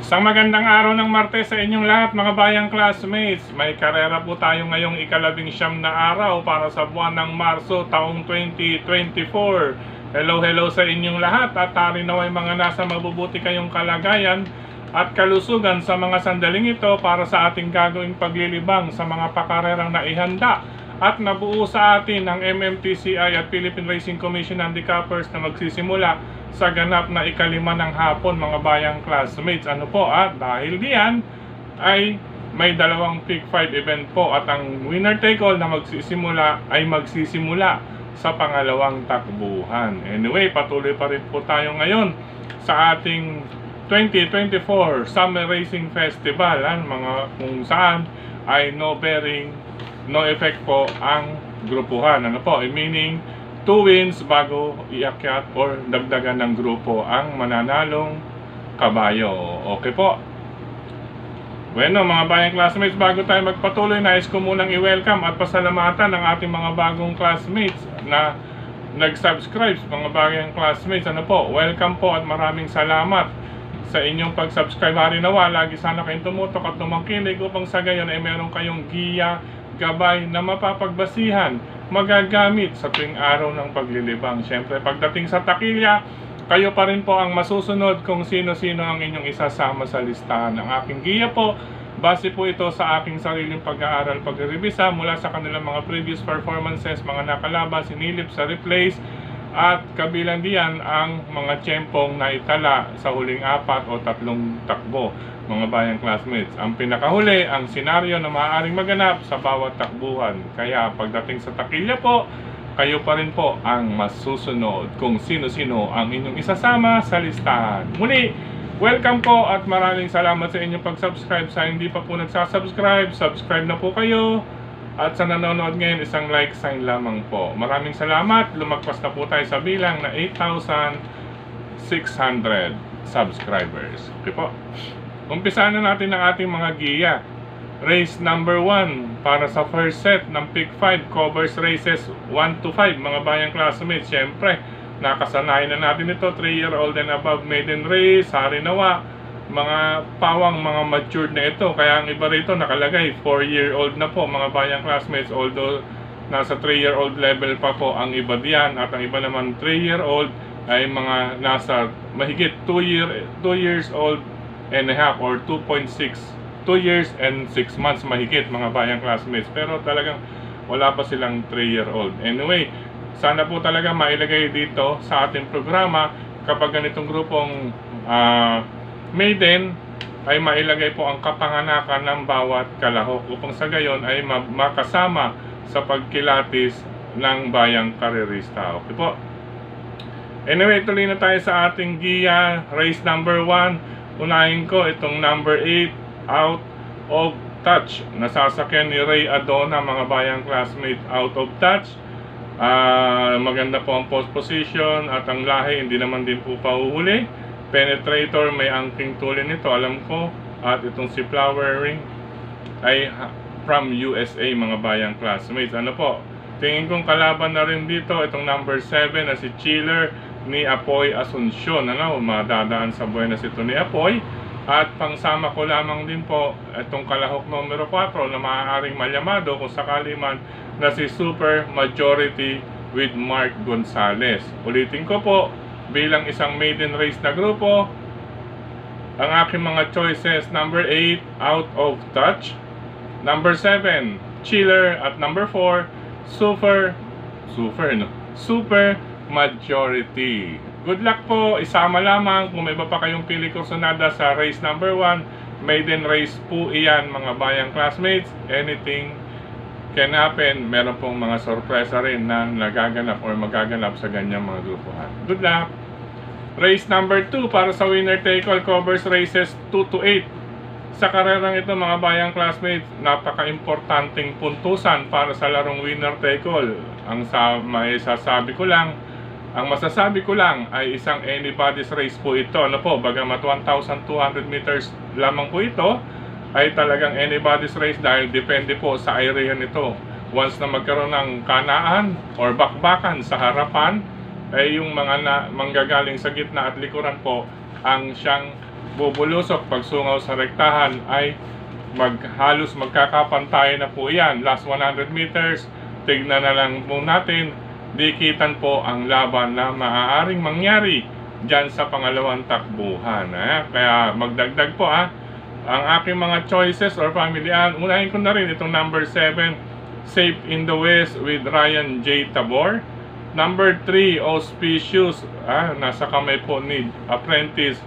Isang magandang araw ng Martes sa inyong lahat mga bayang classmates. May karera po tayo ngayong ika-19 na araw para sa buwan ng Marso taong 2024. Hello sa inyong lahat at tari naway mga nasa mabubuti kayong kalagayan at kalusugan sa mga sandaling ito para sa ating gagawing paglilibang sa mga pakarerang naihanda at nabuo sa atin ng MMTCI at Philippine Racing Commission Handicappers na magsisimula sa ganap na ika-5 ng hapon mga bayang classmates. Ano po dahil diyan ay may dalawang Pick 5 event po at ang winner take all na magsisimula sa pangalawang takbuhan. Anyway, patuloy pa rin po tayo ngayon sa ating 2024 Summer Racing Festival, mga kung saan ay no bearing, no effect po ang grupuhan. Ano po, meaning 2 wins bago iakyat or dagdagan ng grupo ang mananalong kabayo. Okay po. Bueno, mga bayang classmates, bago tayo magpatuloy, nais ko munang i-welcome at pasalamatan ang ating mga bagong classmates na nag-subscribe. Mga bayang classmates, ano po, welcome po at maraming salamat sa inyong pag-subscribe. Hari nawa, lagi sana kayong tumutok at tumangkilig upang sa gayon ay meron kayong giya, gabay na mapapagbasihan, magagamit sa tuwing araw ng paglilibang. Siyempre, pagdating sa takilya, kayo pa rin po ang masusunod kung sino-sino ang inyong isasama sa listahan. Ang aking giya po, base po ito sa aking sariling pag-aaral, pag-revisa mula sa kanilang mga previous performances, mga nakalaban, sinilip sa replays, at kabilang diyan ang mga tiyempong naitala sa huling 4 o 3 takbo. Mga bayang classmates, ang pinakahuli, ang senaryo na maaaring maganap sa bawat takbuhan. Kaya pagdating sa takilya po, kayo pa rin po ang masusunod kung sino-sino ang inyong isasama sa listahan. Muli, welcome po at maraming salamat sa inyong pag-subscribe. Sa hindi pa po nagsasubscribe, subscribe na po kayo. At sa nanonood ngayon, isang like sign lamang po. Maraming salamat. Lumagpas na po tayo sa bilang na 8,600 subscribers. Okay po. Umpisahan na natin ang ating mga giya. Race number 1 para sa first set ng Pick 5 covers races 1 to 5. Mga bayang classmates, syempre nakasanayan na natin ito. 3-year-old and above maiden race, hari nawa, mga pawang, mga matured na ito. Kaya ang iba rito nakalagay 4-year-old na po mga bayang classmates, although nasa 3-year-old level pa po ang iba diyan, at ang iba naman 3-year-old ay mga nasa mahigit 2 years old and a half or 2.6, 2 years and 6 months mahigit mga bayang classmates, pero talagang wala pa silang 3-year-old. Anyway, sana po talaga mailagay dito sa ating programa kapag ganitong grupong maiden ay mailagay po ang kapanganakan ng bawat kalahok upang sa gayon ay makasama sa pagkilatis ng bayang karerista. Okay po. Anyway, tuloy na tayo sa ating giya. Race number 1. Unahin ko itong number 8, Out of Touch. Nasasakyan ni Ray Adona, mga bayang classmate, Out of Touch. Maganda po ang post position at ang lahi hindi naman din po pauhuli. Penetrator, may angking tulin nito, alam ko. At itong si Flowering ay from USA, mga bayang classmates. Ano po? Tingin kong kalaban na rin dito itong number 7 na si Chiller ni Apoy Asuncion. Madadaan sa buenas ito ni Apoy. At pangsama ko lamang din po itong kalahok numero 4 na maaaring malyamado kung sakali man na si Super Majority with Mark Gonzalez. Ulitin ko po, bilang isang maiden race na grupo, ang aking mga choices: number 8, Out of Touch, number 7, Chiller, at number 4, Super Majority. Good luck po, isama lamang. Kung may iba pa kayong pili kursonada sa race number 1, maiden race po iyan mga bayang classmates. Anything can happen. Meron pong mga sorpresa rin na nagaganap or magaganap sa ganyang mga grupuhan. Good luck! Race number 2 para sa winner take all covers races 2 to 8. Sa karerang ito mga bayang classmates, napaka-importanting puntusan para sa larong winner take all. Ang masasabi ko lang ay isang anybody's race po ito. Ano po, bagamat 1,200 meters lamang po ito, ay talagang anybody's race dahil depende po sa area nito. Once na magkaroon ng kanaan or bakbakan sa harapan, ay yung mga manggagaling sa gitna at likuran po ang siyang bubulusok pagsungaw sa rektahan ay halos magkakapantay na po yan. Last 100 meters, tignan na lang po natin, dikitan po ang laban na maaaring mangyari dyan sa pangalawang takbuhan. Kaya magdagdag po ang aking mga choices or pamilyan. Unahin ko na rin itong number 7, Safe in the West with Ryan J. Tabor. Number 3, Auspicious, nasa kamay po ni Apprentice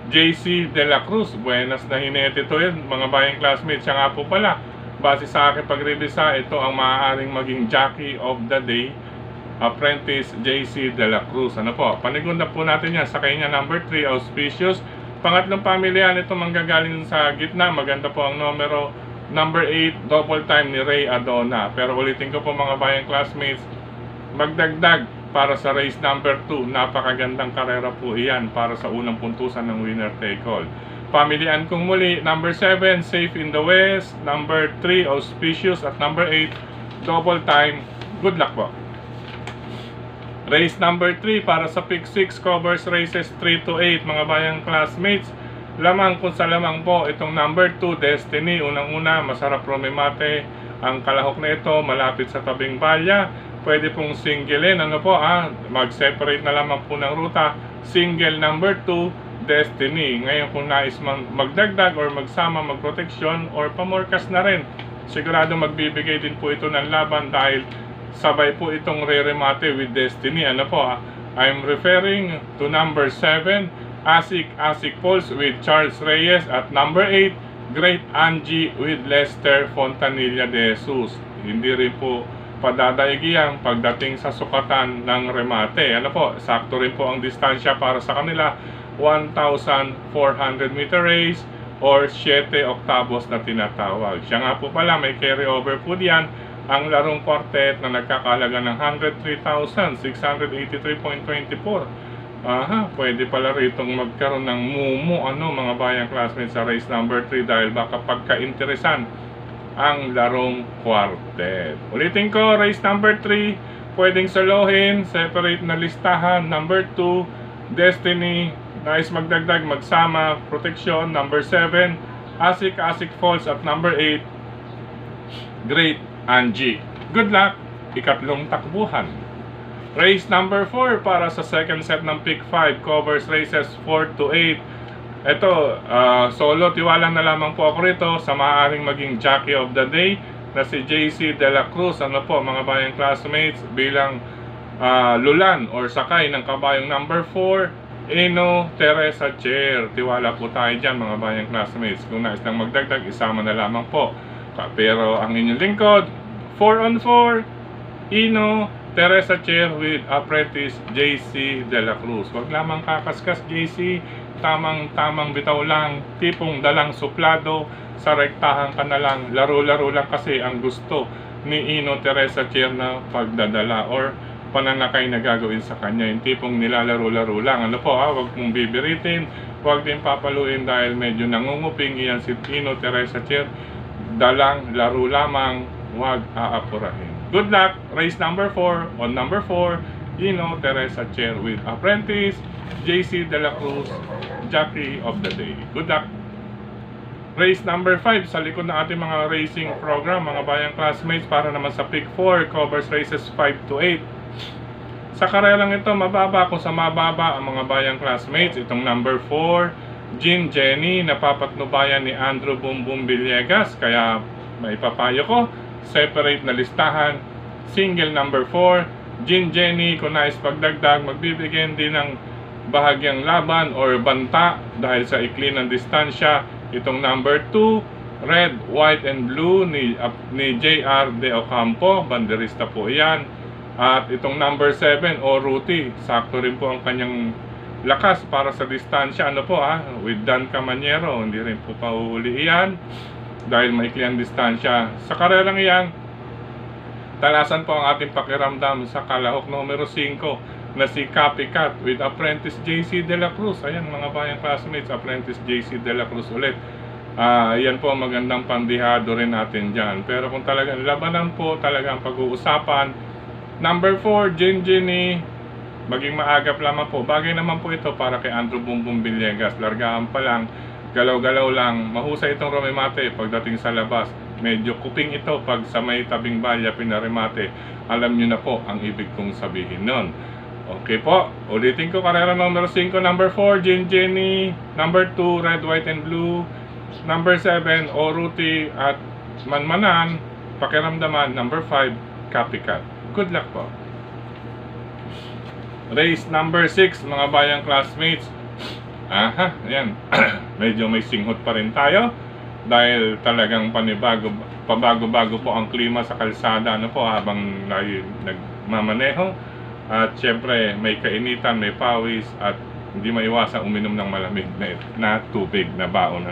JC De La Cruz. Buenas na hinete ito yun, mga bayang classmates. Siya nga po pala, base sa aking pagrevisa, ito ang maaaring maging jockey of the day, Apprentice JC De La Cruz. Ano po, panigunda po natin yan sa kanya. Number 3, Auspicious. Pangatlong pamilyan, ito manggagaling sa gitna. Maganda po ang numero. Number 8, Double Time ni Ray Adona. Pero ulitin ko po mga bayang classmates, magdagdag para sa race number 2, napakagandang karera po iyan para sa unang puntusan ng winner take all. Pamilian kong muli, number 7, Safe in the West, number 3, Auspicious, at number 8, Double Time. Good luck po. Race number 3 para sa pick 6, covers races 3 to 8, mga bayang classmates. Lamang kung sa lamang po itong number 2, Destiny. Unang-una, masarap rumimate ang kalahok na ito, malapit sa tabing balya. Pwede pong singlein, mag-separate na lamang po ng ruta. Single number 2, Destiny. Ngayon kung nais magdagdag or magsama, magproteksyon or pamorkas na rin, sigurado magbibigay din po ito ng laban dahil sabay po itong re-remate with Destiny. I'm referring to number 7, Asik Falls with Charles Reyes, at number 8, Great Angie with Lester Fontanilla de Jesus. Hindi rin po padadaigi ang pagdating sa sukatan ng remate. Sakto rin po ang distansya para sa kanila, 1,400 meter race or 7 octavos na tinatawag. Siya nga po pala, may carry over po diyan ang larong quartet na nagkakalaga ng 103,683.24. Pwede pala ritong magkaroon ng mumu mga bayang classmates sa race number 3 dahil baka pagka-interesan ang larong quartet. Ulitin ko, race number 3, pwedeng solohin, separate na listahan. Number 2, Destiny, nais magdagdag, magsama, proteksyon. Number 7, Asik Falls, at number 8, Great Angie. Good luck, ikatlong takbuhan. Race number 4 para sa second set ng pick 5, covers races 4 to 8. Ito, solo, tiwala na lamang po ako rito sa maaaring maging jockey of the day na si JC De La Cruz. Mga bayang classmates, bilang lulan or sakay ng kabayong number 4, Eno Teresa Chair. Tiwala po tayo dyan mga bayang classmates. Kung nais lang magdagdag, isama na lamang po. Pero ang inyong lingkod, 4 on 4, Eno Teresa Chair with Apprentice JC De La Cruz. Wag lamang kakaskas, JC. Tamang bitaw lang. Tipong dalang suplado. Sa rektahan ka na lang. Laro-laro lang kasi ang gusto ni Eno Teresa Chair na pagdadala or pananakay na gagawin sa kanya. Yung tipong nilalaro-laro lang. Wag mong bibiritin. Wag din papaluin dahil medyo nangunguping iyan si Eno Teresa Chair. Dalang, laro lamang. Wag aapurahin. Good luck, race number 4. On number 4, Eno Teresa Chair with Apprentice JC De La Cruz, jockey of the day. Good luck. Race number 5 sa likod ng ating mga racing program, mga bayang classmates, para naman sa pick 4, covers races 5 to 8. Sa karerang ito, mababa kung sa mababa ang mga bayang classmates. Itong number 4, Jean Jenny, napapatnubayan ni Andrew Bumbum Villegas, kaya maipapayo ko, separate na listahan. Single number 4, Jean Jenny, kung nais pagdagdag, magbibigyan din ng bahagyang laban or banta dahil sa ikli ng distansya. Itong number 2, Red, White and Blue ni JR De Ocampo, banderista po yan. At itong number 7, Ruti, sakto rin po ang kanyang lakas para sa distansya. With Dan Camanyero, hindi rin po pauuli yan dahil maikli ang distansya. Sa karerang iyan, talasan po ang ating pakiramdam sa kalahok numero 5 na si Copycat with Apprentice JC De La Cruz. Ayan mga bayang classmates, Apprentice JC De La Cruz ulit. Yan po ang magandang pandihado rin natin dyan. Pero kung talagang labanan po, talagang pag-uusapan, number 4, Jean Jenny maging maagap lamang po. Bagay naman po ito para kay Andrew Bumbum Villegas. Largaan pa lang, galaw-galaw lang. Mahusay itong Romemate pagdating sa labas. Medyo kuping ito pag sa may tabing balya pinaremate. Alam nyo na po ang ibig kong sabihin nun. Okay po, ulitin ko, karera number 5, number 4, Jenny, number 2, Red, White, and Blue, number 7, Oruti at Manmanan, Pakiramdaman, number 5, Copycat. Good luck po. Race number 6, mga bayang classmates. Aha, ayan. Medyo may singhot pa rin tayo dahil talagang pabago-bago po ang klima sa kalsada po habang nagmamaneho. At syempre may kainitan, may pawis at hindi maiwasan uminom ng malamig na tubig na baon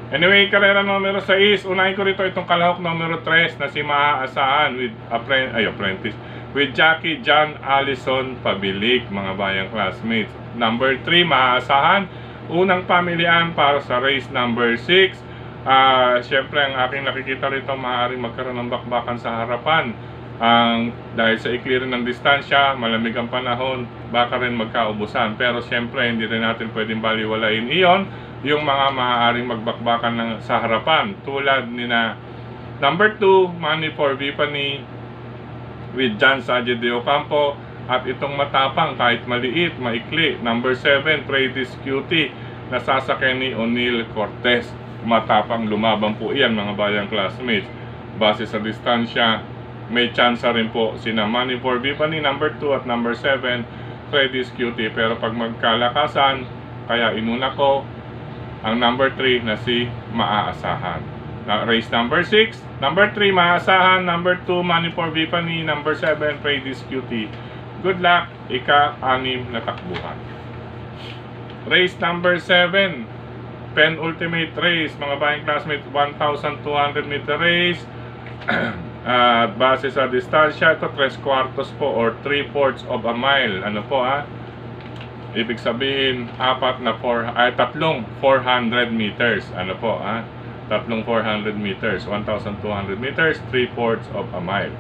Anyway, karera numero 6, unahin ko rito itong kalahok numero 3 na si Maaasahan with apprentice with Jackie John Allison Pabilik, mga bayang classmates. Number 3, Maaasahan, unang pamilian para sa race number 6. Syempre ang aking nakikita rito, maaaring magkaroon ng bakbakan sa harapan. Dahil sa ikli rin ng distansya, malamig ang panahon, baka rin magkaubusan. Pero syempre hindi rin natin pwedeng baliwalain iyon yung mga maaaring magbakbakan sa harapan, tulad ni na number 2, Money for Vipani with John Saje de Ocampo, at itong matapang kahit maliit, maikli, number 7, Prentice Cutie, nasasakyan ni O'Neal Cortez. Matapang lumaban po iyan, mga bayang classmates. Base sa distansya, may chance rin po sina Money for Vipani number 2 at number 7, Prentice Cutie. Pero pag magkalakasan, kaya inuna ko ang number 3 na si Maaasahan. Race number 6, number 3, Maaasahan, number 2, Money for Vipani, number 7, Prentice Cutie. Good luck, ika-6 na takbuhan. Race number 7, penultimate race, mga bayang classmates, 1,200 meter race. Base sa distansya, ito 3/4 po or 3/4 of a mile. Ibig sabihin, tatlong 400 meters. Tatlong 400 meters, 1,200 meters, 3/4 of a mile.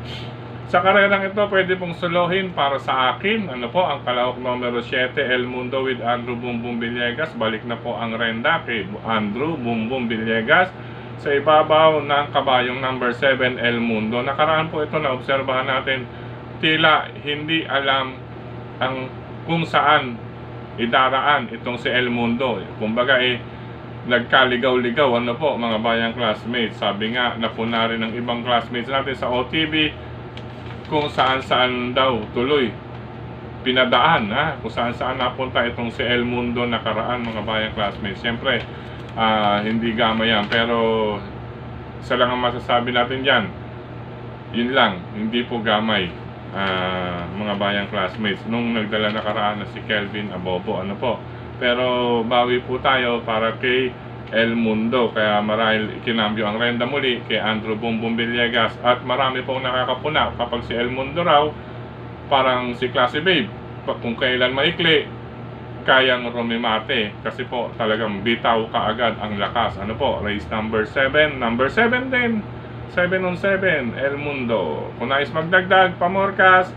Sa karerang ito, pwede pong suluhin para sa akin. Ang kalahok numero 7, El Mundo with Andrew Bumbum Villegas. Balik na po ang renda kay Andrew Bumbum Villegas. Sa ibabaw ng kabayong number 7, El Mundo. Nakaraan po ito na obserbahan natin, tila hindi alam kung saan idaraan itong si El Mundo. Kumbaga nagkaligaw-ligaw mga bayang classmates. Sabi nga, napuna rin ng ibang classmates natin sa OTV kung saan-saan daw tuloy pinadaan, kung saan-saan napunta itong si El Mundo nakaraan, mga bayang classmates. Siyempre, hindi gama yan, pero isa lang ang masasabi natin dyan, yun lang, hindi po gamay, mga bayang classmates, nung nagdala nakaraan na si Kelvin Abobo, pero bawi po tayo para kay El Mundo, kaya marahil ikinambyo ang renda muli kay Andrew Bumbum Villegas. At marami pong nakakapuna kapag si El Mundo raw, parang si Classy Babe, kung kailan maikli, kayang rumimate, kasi po talagang bitaw kaagad ang lakas. Race number 7, number 7 din, 7 on 7, El Mundo. Kung nais magdagdag, pamorkas,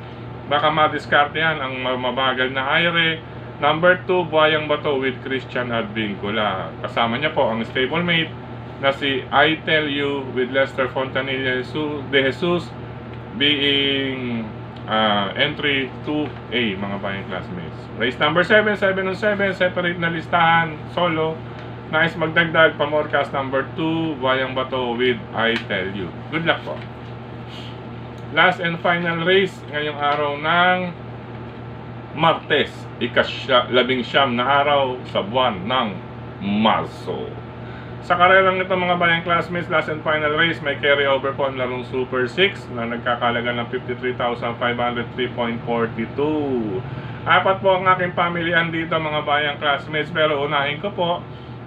baka madiskarte yan ang mabagal na aire. Number 2, Buhayang Bato with Christian Advincula. Kasama niya po ang stablemate na si I Tell You with Lester Fontanilla de Jesus, being entry 2A, mga bayang classmates. Race number 7, 7 on 7, separate na listahan, solo. Nais magdagdag, pamorkas number 2, Buhayang Bato with I Tell You. Good luck po. Last and final race ngayong araw ng Martes, ika-19 na araw sa buwan ng Marso. Sa karerang ito, mga bayang classmates, last and final race, may carry-over po ang larong Super 6 na nagkakalaga ng 53,503.42. Apat po ang aking pamilihan dito, mga bayang classmates, pero unahin ko po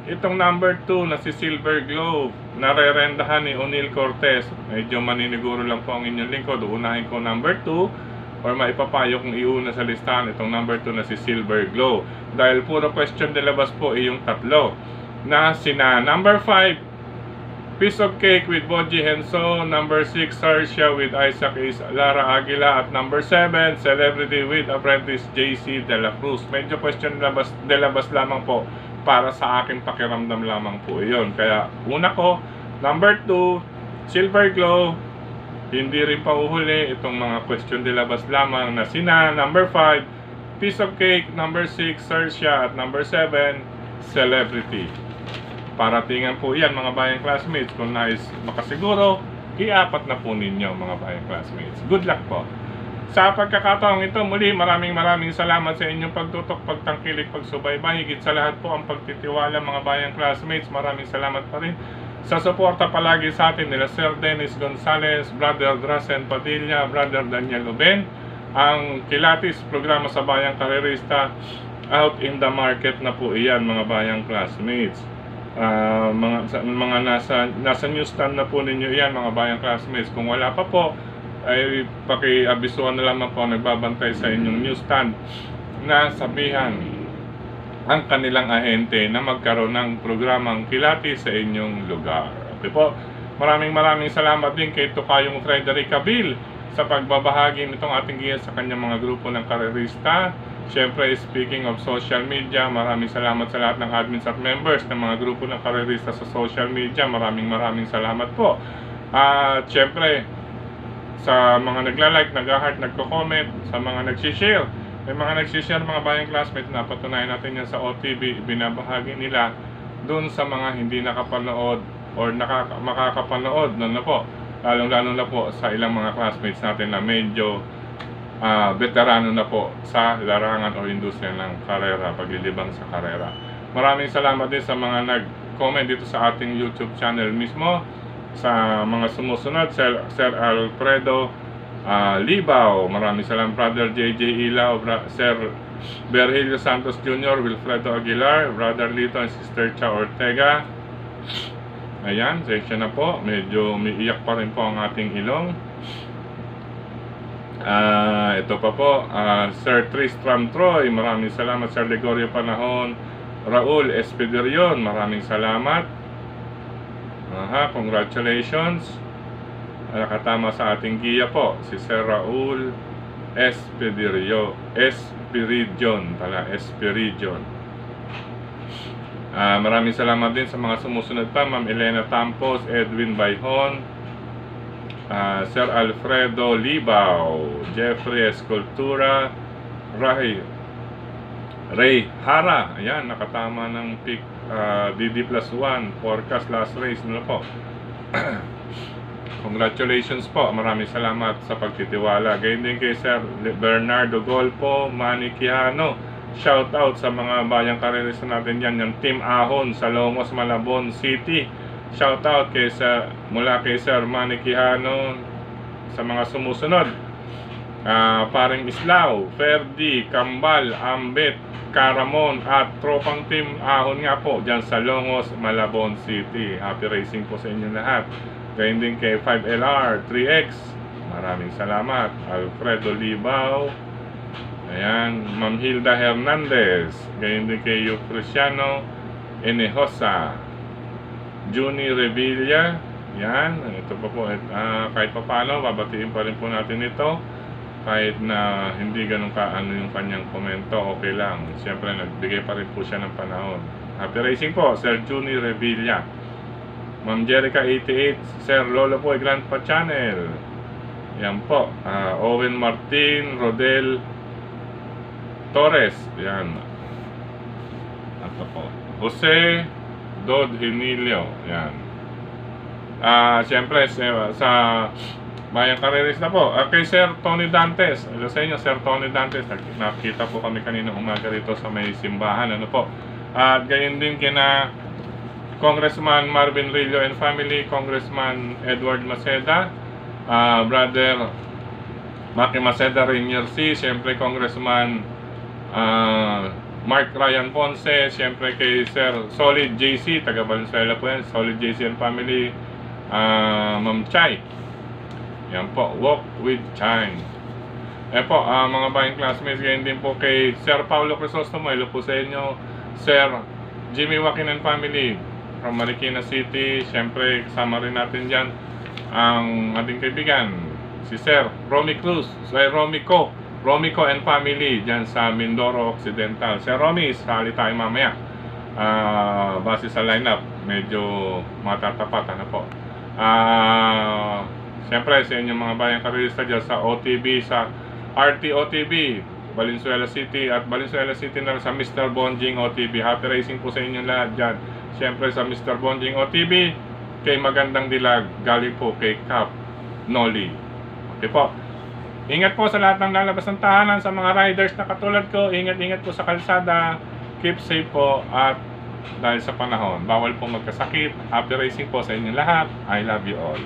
itong number 2 na si Silver Globe, narerendahan ni O'Neal Cortez. Medyo maniniguro lang po ang inyong lingkod. Unahin ko number 2, or maipapayo kung iuna sa listahan itong number 2 na si Silver Glow, dahil puro question de labas po yung tatlo na sina number 5 Piece of Cake with Boji Henso. Number 6, Sarsha with Isaac is Lara Aguila. At number 7, Celebrity with Apprentice JC De La Cruz. Medyo question labas lamang po para sa aking pakiramdam lamang po iyon. Kaya una ko, number 2, Silver Glow. Hindi rin pa uhuli itong mga question de labas lamang na sina. Number 5, Piece of Cake. Number 6, Sarsha. At number 7, Celebrity. Paratingan po yan mga bayang classmates. Kung nais makasiguro, i-apat na po ninyo mga bayang classmates. Good luck po. Sa pagkakataong ito, muli maraming salamat sa inyong pagtutok, pagtangkilik, pagsubaybay. Higit sa lahat po ang pagtitiwala mga bayang classmates. Maraming salamat pa rin sa suporta palagi sa atin nila Sir Dennis Gonzales, Brother Drasen Padilla, Brother Daniel Uben. Ang Kilatis programa sa Bayang Karerista, out in the market na po iyan mga bayang classmates. Mga nasa newsstand na po ninyo yan mga bayang classmates. Kung wala pa po ay paki-abisuhan na lamang po nagbabantay sa inyong newsstand na sabihan ang kanilang ahente na magkaroon ng programang Kilati sa inyong lugar. Okay po, maraming salamat din kay Tokayong Frederick Cabil sa pagbabahagi nitong ating giya sa kanyang mga grupo ng karerista. Siyempre, speaking of social media, maraming salamat sa lahat ng admins at members ng mga grupo ng karerista sa social media. Maraming salamat po. At siyempre, sa mga nagla-like, nag-heart, nagko-comment, sa mga nag-share, may mga nag-share mga bayang classmates, napatunayan natin yan sa OTV, binabahagi nila dun sa mga hindi nakapanood or makakapanood na po. Lalong-lalo na po sa ilang mga classmates natin na medyo veterano na po sa larangan o industriya ng karera, paglilibang sa karera. Maraming salamat din sa mga nag-comment dito sa ating YouTube channel mismo. Sa mga sumusunod, Sir Alfredo Libaw, maraming salamat. Brother JJ Ilaw, Sir Berhelio Santos Jr., Wilfredo Aguilar, Brother Lito and Sister Cha Ortega. Ayan, section na po. Medyo umiiyak pa rin po ang ating ilong. Ito pa po, Sir Tristram Troy, maraming salamat. Sir Legorio Panahon, Raul Espederion, maraming salamat. Congratulations. Nakatama sa ating giya po si Sir Raul Espederion pala, Esperidion. Maraming salamat din sa mga sumusunod pa, Ma'am Elena Tampos, Edwin Bayhon, Sir Alfredo Libaw, Jeffrey Escultura, Ray Hara. Ayan, nakatama ng pick, DD+1 forecast last race na po. Congratulations po, maraming salamat sa pagtitiwala. Gayon din kay Sir Bernardo Golpo, Manny Quijano. Shout out sa mga bayang karerista natin yan, yung Team Ahon sa Lomos, Malabon City. Shout out mula kay Sir Manny Quijano. Sa mga sumusunod, Paring Islao, Ferdi, Kambal, Ambet, Caramon at tropang Team Ahon nga po dyan sa Longos, Malabon City. Happy racing po sa inyo lahat. Gayon din kay 5LR 3X, maraming salamat. Alfredo Libaw, ayan, Ma'am Hilda Hernandez. Gayon din kay Yu Cristiano Enejosa, Juni Revilla. Yan, ito pa po, kahit pa paano, babatiin pa rin po natin ito. Kahit na hindi ganun kaano yung kanyang komento, okay lang. Siyempre, nagbigay pa rin po siya ng panahon. Happy racing po, Sir Juni Revilla. Ma'am Jerica 88, Sir Lolo Boy Grandpa Channel. Yan po, Owen Martin, Rodel Torres. Yan. Ito po, Jose Dod Emilio. Yan. Siyempre, sa Bayang Karerista po, kay Sir Tony Dantes. Hello sa inyo, Sir Tony Dantes. Nakita po kami kanina umaga rito sa may simbahan. Ano po. At gayon din kina Congressman Marvin Rillo and family, Congressman Edward Maceda, Brother Maki Maceda Rainier C, siyempre Congressman Mark Ryan Ponce, siyempre kay Sir Solid JC, taga Valenzuela po yan, Solid JC and family, Ma'am Chay. Yan po, Walk with Chime. Po, mga bayang classmates, ganyan din po kay Sir Paulo Crisostomo, hello po sa inyo. Sir Jimmy Joaquin and family, from Marikina City. Siyempre, kasama rin natin dyan ang ating kaibigan, si Sir Romy Cruz, Sir Romy Co and family dyan sa Mindoro Occidental. Sir Romy, sali tayo mamaya. Base sa lineup, medyo matatapat, ano po. Siyempre, sa inyong mga bayang karista dyan sa OTB, sa RTOTB, Valenzuela City at Valenzuela City na sa Mr. Bonjing OTB. Happy racing po sa inyo lahat dyan. Siyempre sa Mr. Bonjing OTB, kay Magandang Dilag, galing po kay Cap Noli. Okay po. Ingat po sa lahat ng lalabas ng tahanan, sa mga riders na katulad ko. Ingat-ingat po sa kalsada. Keep safe po, at dahil sa panahon, bawal po magkasakit. Happy racing po sa inyo lahat. I love you all.